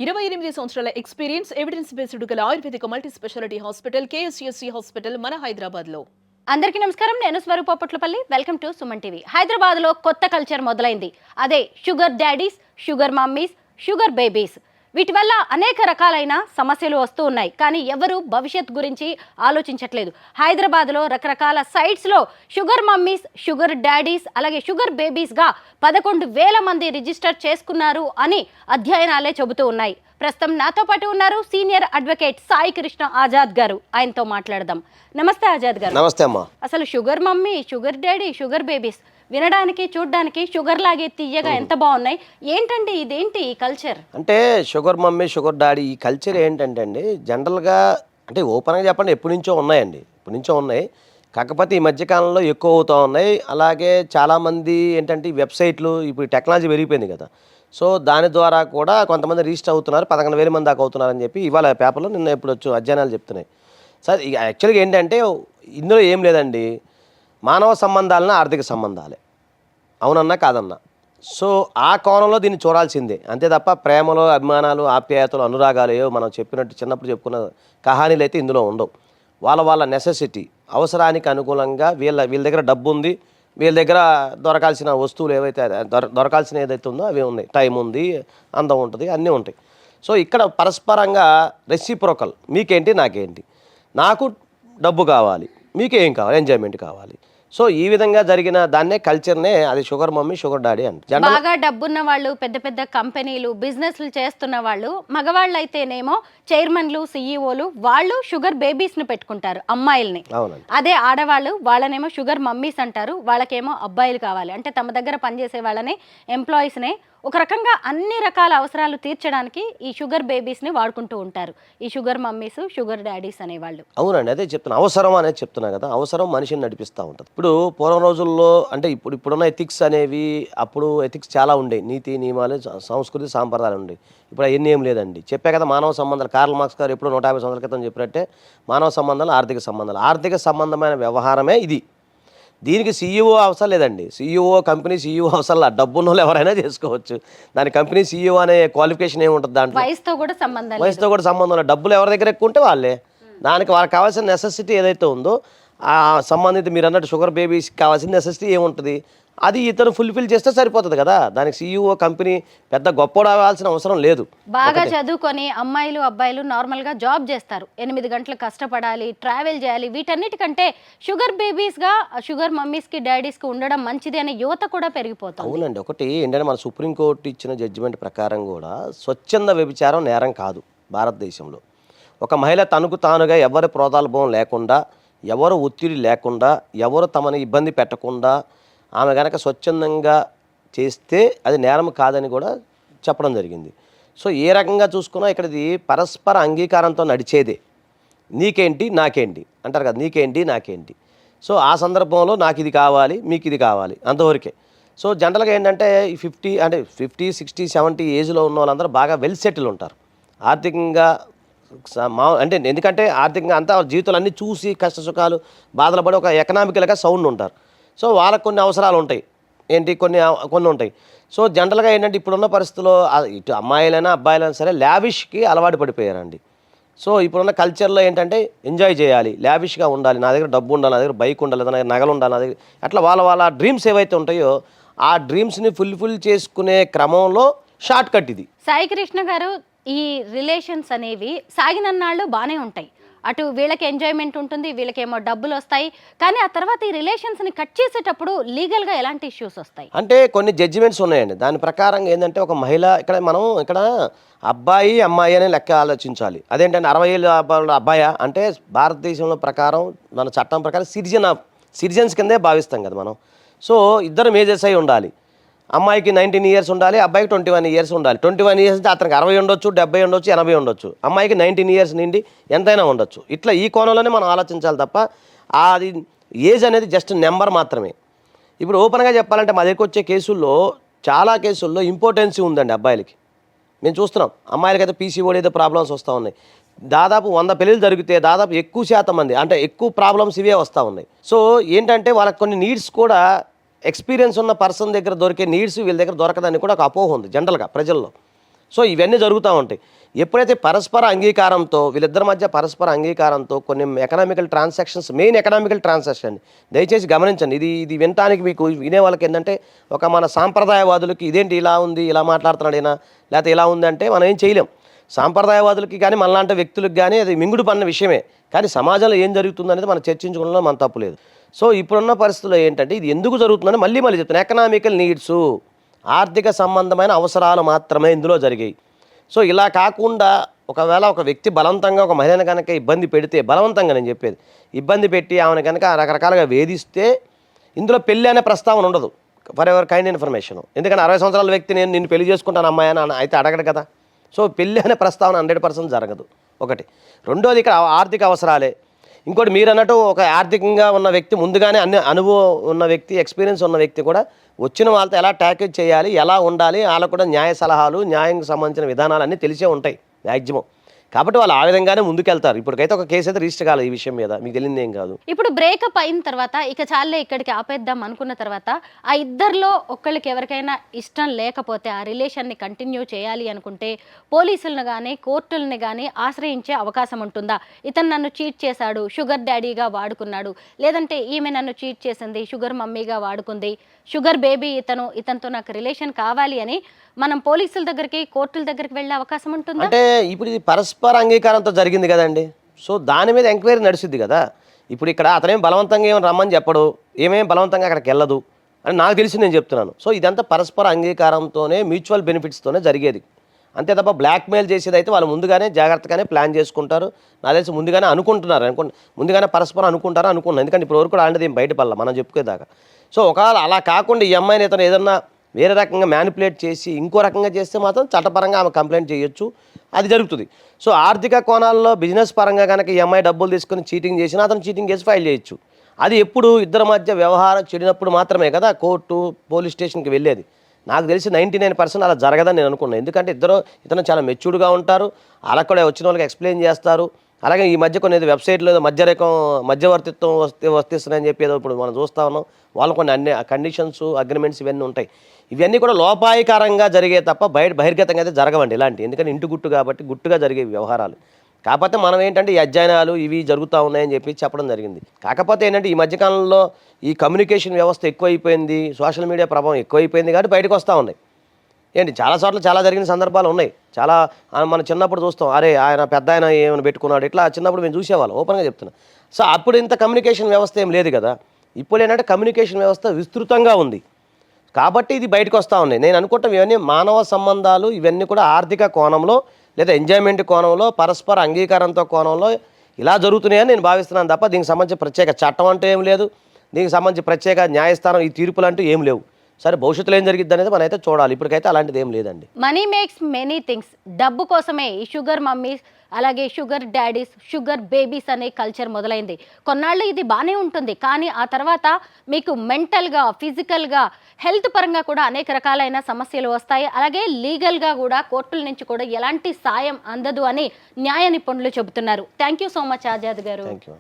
28 సంవత్సరాల experience evidence based గల ఆయుర్వేదిక multi speciality hospital KSSC hospital మన హైదరాబాద్ లో. అందరికీ నమస్కారం. నేను Swaroopa Potlapalli. Welcome to Suman TV. Hyderabad లో కొత్త కల్చర్ మొదలైంది. అదే sugar daddies, sugar mummies, sugar babies. వీటి వల్ల అనేక రకాలైన సమస్యలు వస్తూ ఉన్నాయి. కానీ ఎవరు భవిష్యత్ గురించి ఆలోచించట్లేదు. హైదరాబాద్లో రకరకాల సైట్స్లో షుగర్ మమ్మీస్, షుగర్ డాడీస్, అలాగే షుగర్ బేబీస్గా 11,000 మంది రిజిస్టర్ చేసుకున్నారు అని అధ్యయనాలే చెబుతూ ఉన్నాయి. ప్రస్తుతం నాతో పాటు ఉన్నారు సీనియర్ అడ్వకేట్ సాయి కృష్ణ ఆజాద్ గారు. ఆయనతో మాట్లాడదాం. నమస్తే ఆజాద్ గారు. నమస్తే అమ్మా. అసలు sugar mummy, sugar daddy, sugar babies వినడానికి చూడడానికి షుగర్ లాగే తీయగా ఎంత బాగున్నాయి. ఏంటండి ఇదేంటి ఈ కల్చర్? అంటే షుగర్ మమ్మీ, షుగర్ డాడీ ఈ కల్చర్ ఏంటంటే అండి, జనరల్గా అంటే ఓపెన్గా చెప్పండి ఎప్పటి నుంచో ఉన్నాయండి, ఎప్పటి నుంచో ఉన్నాయి. కాకపోతే ఈ మధ్యకాలంలో ఎక్కువ అవుతూ ఉన్నాయి. అలాగే చాలామంది ఏంటంటే ఈ వెబ్సైట్లు, ఇప్పుడు టెక్నాలజీ పెరిగిపోయింది కదా, సో దాని ద్వారా కూడా కొంతమంది రిజిస్టర్ అవుతున్నారు. 11,000 మంది దాకా అవుతున్నారని చెప్పి ఇవాళ పేపర్లో నిన్న ఎప్పుడు వచ్చు అధ్యయనాలు చెప్తున్నాయి. సార్ యాక్చువల్గా ఏంటంటే ఇందులో ఏం లేదండి, మానవ సంబంధాలను ఆర్థిక సంబంధాలే, అవునన్నా కాదన్నా. సో ఆ కోణంలో దీన్ని చూడాల్సిందే, అంతే తప్ప ప్రేమలో అభిమానాలు, ఆప్యాయతలు, అనురాగాలు ఏవో మనం చెప్పినట్టు చిన్నప్పుడు చెప్పుకున్న కహానీలు అయితే ఇందులో ఉండవు. వాళ్ళ నెసెసిటీ, అవసరానికి అనుకూలంగా వీళ్ళ దగ్గర డబ్బు ఉంది, వీళ్ళ దగ్గర దొరకాల్సిన వస్తువులు ఏవైతే దొరకాల్సిన ఏదైతే ఉందో అవి ఉన్నాయి. టైం ఉంది, అందం ఉంటుంది, అన్నీ ఉంటాయి. సో ఇక్కడ పరస్పరంగా రెసిప్రోకల్, మీకేంటి నాకేంటి, నాకు డబ్బు కావాలి, మీకేం కావాలి, ఎంజాయ్మెంట్ కావాలి. సో ఈ విధంగా జరిగిన దాన్నే కల్చర్నే అది షుగర్ మమ్మీ, షుగర్ డాడీ అంట. బాగా డబ్బున్న వాళ్ళు, పెద్ద పెద్ద కంపెనీలు, బిజినెస్లు చేస్తున్న వాళ్ళు, మగవాళ్ళు అయితేనేమో చైర్మన్లు, సిఇఓలు, వాళ్ళు షుగర్ బేబీస్ ని పెట్టుకుంటారు, అమ్మాయిల్ని. అదే ఆడవాళ్ళు వాళ్ళనేమో షుగర్ మమ్మీస్ అంటారు, వాళ్ళకేమో అబ్బాయిలు కావాలి. అంటే తమ దగ్గర పనిచేసే వాళ్ళని, ఎంప్లాయీస్నే ఒక రకంగా అన్ని రకాల అవసరాలు తీర్చడానికి ఈ షుగర్ బేబీస్ని వాడుకుంటూ ఉంటారు, ఈ షుగర్ మమ్మీస్, షుగర్ డాడీస్ అనేవాళ్ళు. అవునండి, అదే చెప్తున్నా, అవసరం అనేది చెప్తున్నా కదా. అవసరం మనిషిని నడిపిస్తూ ఉంటుంది. ఇప్పుడు పూర్వం రోజుల్లో అంటే ఇప్పుడున్న ఎథిక్స్ అనేవి, అప్పుడు ఎథిక్స్ చాలా ఉండేవి, నీతి నియమాలు, సంస్కృతి, సాంప్రదాయాలు ఉండేవి. ఇప్పుడు అవన్నీ ఏం లేదండి. చెప్పే కదా మానవ సంబంధాలు, కార్ల్ మార్క్స్ గారు ఎప్పుడు 150 సంవత్సరాల క్రితం చెప్పినట్టే మానవ సంబంధాలు ఆర్థిక సంబంధాలు, ఆర్థిక సంబంధమైన వ్యవహారమే ఇది. దీనికి సీఈఓ అవసరం లేదండి, కంపెనీ సీఈఓ అవసరం లేదు, డబ్బున్న వాళ్ళు ఎవరైనా చేసుకోవచ్చు. దాని కంపెనీ సీఈఓ అనే క్వాలిఫికేషన్ ఏముంటుంది దాంట్లో, వయసుతో కూడా సంబంధం లేదు. డబ్బులు ఎవరి దగ్గర ఎక్కువ ఉంటే వాళ్ళే, దానికి వాళ్ళకి కావాల్సిన నెసెసిటీ ఏదైతే ఉందో ఆ సంబంధిత మీరు అన్నట్టు షుగర్ బేబీస్కి కావాల్సిన నెసెసిటీ ఏముంటుంది అది ఇతను ఫుల్ఫిల్ చేస్తే సరిపోతుంది కదా. దానికి సీఈఓ కంపెనీ పెద్ద గొప్ప అవ్వాల్సిన అవసరం లేదు. బాగా చదువుకొని అమ్మాయిలు, అబ్బాయిలు నార్మల్గా జాబ్ చేస్తారు, 8 గంటలు కష్టపడాలి, ట్రావెల్ చేయాలి. వీటన్నిటికంటే షుగర్ బేబీస్గా, షుగర్ మమ్మీస్కి, డాడీస్కి ఉండడం మంచిది అనే యువత కూడా పెరిగిపోతుంది. అవునండి. ఒకటి ఏంటంటే మన సుప్రీంకోర్టు ఇచ్చిన జడ్జిమెంట్ ప్రకారం కూడా స్వచ్ఛంద వ్యభిచారం నేరం కాదు భారతదేశంలో. ఒక మహిళ తనకు తానుగా ఎవరి ప్రోద్బలం లేకుండా, ఎవరు ఒత్తిడి లేకుండా, ఎవరు తమని ఇబ్బంది పెట్టకుండా ఆమె కనుక స్వచ్ఛందంగా చేస్తే అది నేరం కాదని కూడా చెప్పడం జరిగింది. సో ఏ రకంగా చూసుకున్నా ఇక్కడది పరస్పర అంగీకారంతో నడిచేదే. నీకేంటి నాకేంటి అంటారు కదా, నీకేంటి నాకేంటి. సో ఆ సందర్భంలో నాకు ఇది కావాలి, మీకు ఇది కావాలి, అంతవరకే. సో జనరల్గా ఏంటంటే 50 అంటే 50, 60, 70 ఏజ్లో ఉన్న వాళ్ళందరూ బాగా వెల్ సెటిల్ ఉంటారు ఆర్థికంగా. అంటే ఎందుకంటే ఆర్థికంగా అంతా జీవితాలు అన్నీ చూసి కష్ట సుఖాలు బాధలు పడి ఒక ఎకనామికల్గా సౌండ్ ఉంటారు. సో వాళ్ళకు కొన్ని అవసరాలు ఉంటాయి, ఏంటి కొన్ని ఉంటాయి. సో జనరల్గా ఏంటంటే ఇప్పుడున్న పరిస్థితుల్లో ఇటు అమ్మాయిలైనా అబ్బాయిలైనా సరే లావిష్కి అలవాటు పడిపోయారండి. సో ఇప్పుడున్న కల్చర్లో ఏంటంటే ఎంజాయ్ చేయాలి, లావిష్గా ఉండాలి, నా దగ్గర డబ్బు ఉండాలి, నా దగ్గర బైక్ ఉండాలి, నా దగ్గర నగలు ఉండాలి, నా దగ్గర అట్లా వాళ్ళ డ్రీమ్స్ ఏవైతే ఉంటాయో ఆ డ్రీమ్స్ని ఫుల్ఫిల్ చేసుకునే క్రమంలో షార్ట్ కట్ ఇది. సాయి కృష్ణ గారు, ఈ రిలేషన్స్ అనేవి సాగినన్నాళ్ళు బాగానే ఉంటాయి, అటు వీళ్ళకి ఎంజాయ్మెంట్ ఉంటుంది, వీళ్ళకేమో డబ్బులు వస్తాయి. కానీ ఆ తర్వాత ఈ రిలేషన్స్ని కట్ చేసేటప్పుడు లీగల్గా ఎలాంటి ఇష్యూస్ వస్తాయి? అంటే కొన్ని జడ్జిమెంట్స్ ఉన్నాయండి. దాని ప్రకారం ఏంటంటే ఒక మహిళ ఇక్కడ అబ్బాయి అమ్మాయి అనే లెక్క ఆలోచించాలి. అదేంటంటే 60 ఏళ్ళ అబ్బాయా అంటే భారతదేశంలో ప్రకారం మన చట్టం ప్రకారం సిటిజన్స్ కిందే భావిస్తాం కదా మనం. సో ఇద్దరు మేజర్స్ అయి ఉండాలి. అమ్మాయికి 19 ఇయర్స్ ఉండాలి, అబ్బాయికి 21 ఇయర్స్ ఉండాలి. 21 ఇయర్స్ అంటే అతనికి 60 ఉండొచ్చు, 70 ఉండొచ్చు, 80 ఉండొచ్చు. అమ్మాయికి 19 ఇయర్స్ నుండి ఎంతైనా ఉండొచ్చు. ఇట్లా ఈ కోణంలోనే మనం ఆలోచించాలి తప్ప అది ఏజ్ అనేది జస్ట్ నెంబర్ మాత్రమే. ఇప్పుడు ఓపెన్గా చెప్పాలంటే మా దగ్గరికి వచ్చే కేసుల్లో చాలా కేసుల్లో ఇంపార్టెన్సీ ఉందండి అబ్బాయిలకి. మేము చూస్తున్నాం, అమ్మాయిలకైతే పీసీఓడి ఏదో ప్రాబ్లమ్స్ వస్తూ ఉన్నాయి. దాదాపు 100 పెళ్ళిళ్ళు జరిగితే దాదాపు ఎక్కువ శాతం మంది అంటే ఎక్కువ ప్రాబ్లమ్స్ ఇవే వస్తూ ఉన్నాయి. సో ఏంటంటే వాళ్ళకి కొన్ని నీడ్స్ కూడా ఎక్స్పీరియన్స్ ఉన్న పర్సన్ దగ్గర దొరికే నీడ్స్ వీళ్ళ దగ్గర దొరకదని కూడా ఒక అపోహ ఉంది జనరల్గా ప్రజల్లో. సో ఇవన్నీ జరుగుతూ ఉంటాయి. ఎప్పుడైతే పరస్పర అంగీకారంతో వీళ్ళిద్దరి మధ్య పరస్పర అంగీకారంతో కొన్ని economical transactions, main economical transaction దయచేసి గమనించండి. ఇది వినటానికి మీకు వినే వాళ్ళకి ఏంటంటే ఒక మన సాంప్రదాయవాదులకి ఇదేంటి ఇలా ఉంది, ఇలా మాట్లాడుతున్నాడు ఈయన, లేకపోతే ఇలా ఉంది అంటే మనం ఏం చేయలేం. సాంప్రదాయవాదులకి కానీ మనలాంటి వ్యక్తులకు కానీ అది మింగుడు పడిన విషయమే. కానీ సమాజంలో ఏం జరుగుతుంది అనేది మనం చర్చించుకోవడంలో మన తప్పు లేదు. సో ఇప్పుడున్న పరిస్థితుల్లో ఏంటంటే ఇది ఎందుకు జరుగుతుందని మళ్ళీ చెప్తాను. ఎకనామికల్ నీడ్స్, ఆర్థిక సంబంధమైన అవసరాలు మాత్రమే ఇందులో జరిగాయి. సో ఇలా కాకుండా ఒకవేళ ఒక వ్యక్తి బలవంతంగా ఒక మహిళను కనుక ఇబ్బంది పెడితే, బలవంతంగా నేను చెప్పేది ఇబ్బంది పెట్టి ఆమెను కనుక రకరకాలుగా వేధిస్తే ఇందులో పెళ్ళి అనే ప్రస్తావన ఉండదు. For ever kind information. ఎందుకంటే 60 సంవత్సరాల వ్యక్తి నేను నిన్ను పెళ్లి చేసుకుంటాను అమ్మాయి అని అయితే అడగడు కదా. సో పెళ్ళి అనే ప్రస్తావన 100% జరగదు. ఒకటి. రెండోది ఇక్కడ ఆర్థిక అవసరాలే. ఇంకోటి మీరు అన్నట్టు ఒక ఆర్థికంగా ఉన్న వ్యక్తి ముందుగానే అన్ని అనుభవం ఉన్న వ్యక్తి, ఎక్స్పీరియన్స్ ఉన్న వ్యక్తి కూడా వచ్చిన వాళ్ళతో ఎలా ట్యాకేజ్ చేయాలి, ఎలా ఉండాలి, వాళ్ళకు కూడా న్యాయ సలహాలు, న్యాయంకి సంబంధించిన విధానాలు అన్నీ తెలిసే ఉంటాయి మ్యాక్సిమం. కాబట్టి వాళ్ళు ఆ విధంగానే ముందుకెళ్తారు. ఇప్పటికైతే ఒక కేసు అయితే రిజిస్టర్ కాలేదు ఈ విషయం మీద, మీకు తెలియదు ఏం కాదు. ఇప్పుడు బ్రేకప్ అయిన తర్వాత ఇక చాలే ఇక్కడికి ఆపేద్దాం అనుకున్న తర్వాత ఆ ఇద్దరిలో ఒకళ్ళకి ఎవరికైనా ఇష్టం లేకపోతే ఆ రిలేషన్ని కంటిన్యూ చేయాలి అనుకుంటే పోలీసులను కానీ కోర్టులను కానీ ఆశ్రయించే అవకాశం ఉంటుందా? ఇతను నన్ను చీట్ చేశాడు, షుగర్ డాడీగా వాడుకున్నాడు, లేదంటే ఈమె నన్ను చీట్ చేసింది, షుగర్ మమ్మీగా వాడుకుంది, షుగర్ బేబీ ఇతనితో నాకు రిలేషన్ కావాలి అని మనం పోలీసుల దగ్గరికి కోర్టుల దగ్గరికి వెళ్ళే అవకాశం ఉంటుందా? అంటే ఇప్పుడు ఇది పరస్పర అంగీకారంతో జరిగింది కదండి. సో దాని మీద ఎంక్వైరీ నడుస్తుంది కదా. ఇప్పుడు ఇక్కడ అతనేం బలవంతంగా ఏమైనా రమ్మని చెప్పడు, ఏమేమి బలవంతంగా అక్కడికి వెళ్ళదు అని నాకు తెలిసి నేను చెప్తున్నాను. సో ఇదంతా పరస్పర అంగీకారంతోనే, మ్యూచువల్ బెనిఫిట్స్తోనే జరిగేది. అంతే తప్ప బ్లాక్మెయిల్ చేసేది అయితే వాళ్ళు ముందుగానే జాగ్రత్తగానే ప్లాన్ చేసుకుంటారు. నాకు తెలిసి ముందుగానే ముందుగానే పరస్పరం అనుకున్నాను. ఎందుకంటే ఇప్పుడు వరకు కూడా అలాంటిది ఏం బయటపడాలి మనం చెప్పుకోదాకా. సో ఒకవేళ అలా కాకుండా ఈ అమ్మాయిని ఇతను ఏదన్నా వేరే రకంగా మ్యానిపులేట్ చేసి ఇంకో రకంగా చేస్తే మాత్రం చట్టపరంగా ఆమె కంప్లైంట్ చేయొచ్చు, అది జరుగుతుంది. సో ఆర్థిక కోణాల్లో బిజినెస్ పరంగా కనుక ఈ అమ్మాయి డబ్బులు తీసుకొని చీటింగ్ చేసినా అతను చీటింగ్ కేసు ఫైల్ చేయొచ్చు. అది ఎప్పుడు ఇద్దరి మధ్య వ్యవహారం చెడినప్పుడు మాత్రమే కదా కోర్టు, పోలీస్ స్టేషన్కి వెళ్ళేది. నాకు తెలిసి 99% అలా జరగదని నేను అనుకున్నాను. ఎందుకంటే ఇతను చాలా మెచ్యూర్డ్గా ఉంటారు, అలా కూడా వచ్చిన వాళ్ళకి ఎక్స్ప్లెయిన్ చేస్తారు. అలాగే ఈ మధ్య కొన్ని వెబ్సైట్లో ఏదో మధ్యవర్తిత్వం వస్తున్నాయని చెప్పి ఏదో ఇప్పుడు మనం చూస్తూ ఉన్నాం. వాళ్ళు కొన్ని అన్ని కండిషన్స్, అగ్రిమెంట్స్ ఇవన్నీ ఉంటాయి. ఇవన్నీ కూడా లోపాయకారంగా జరిగే తప్ప బహిర్గతంగా అయితే జరగవండి ఇలాంటి. ఎందుకంటే ఇంటి గుట్టు కాబట్టి గుట్టుగా జరిగే వ్యవహారాలు. కాకపోతే మనం ఏంటంటే ఈ అధ్యయనాలు ఇవి జరుగుతూ ఉన్నాయని చెప్పి చెప్పడం జరిగింది. కాకపోతే ఏంటంటే ఈ మధ్యకాలంలో ఈ కమ్యూనికేషన్ వ్యవస్థ ఎక్కువైపోయింది, సోషల్ మీడియా ప్రభావం ఎక్కువైపోయింది కాబట్టి బయటకు వస్తూ ఉన్నాయి. ఏంటి చాలా చోట్ల చాలా జరిగిన సందర్భాలు ఉన్నాయి. చాలా మనం చిన్నప్పుడు చూస్తాం, అరే ఆయన పెద్ద ఆయన ఏమైనా పెట్టుకున్నాడు, ఇట్లా చిన్నప్పుడు మేము చూసేవాళ్ళం, ఓపెన్గా చెప్తున్నా. సో అప్పుడు ఇంత కమ్యూనికేషన్ వ్యవస్థ ఏం లేదు కదా. ఇప్పుడు ఏంటంటే కమ్యూనికేషన్ వ్యవస్థ విస్తృతంగా ఉంది కాబట్టి ఇది బయటకు వస్తూ ఉన్నాయి. నేను అనుకుంటాం ఇవన్నీ మానవ సంబంధాలు, ఇవన్నీ కూడా ఆర్థిక కోణంలో లేదా ఎంజాయ్మెంట్ కోణంలో, పరస్పర అంగీకారంతో కోణంలో ఇలా జరుగుతున్నాయని నేను భావిస్తున్నాను తప్ప దీనికి సంబంధించి ప్రత్యేక చట్టం అంటూ ఏం లేదు, దీనికి సంబంధించి ప్రత్యేక న్యాయస్థానం ఈ తీర్పులు అంటూ ఏం లేవు. సరే భవిష్యత్తులో ఏం జరిగిద్ది అనేది మనం అయితే చూడాలి. ఇప్పటికైతే అలాంటిది ఏం లేదండి. Money makes many things. డబ్బు కోసమే ఈ షుగర్ మమ్మీస్, అలాగే షుగర్ డాడీస్, షుగర్ బేబీస్ అనే కల్చర్ మొదలైంది. కొన్నాళ్ళు ఇది బాగానే ఉంటుంది, కానీ ఆ తర్వాత మీకు మెంటల్గా, ఫిజికల్గా, హెల్త్ పరంగా కూడా అనేక రకాలైన సమస్యలు వస్తాయి. అలాగే లీగల్గా కూడా కోర్టుల నుంచి కూడా ఎలాంటి సాయం అందదు అని న్యాయ నిపుణులు చెబుతున్నారు. Thank you so much Azad garu. Thank you.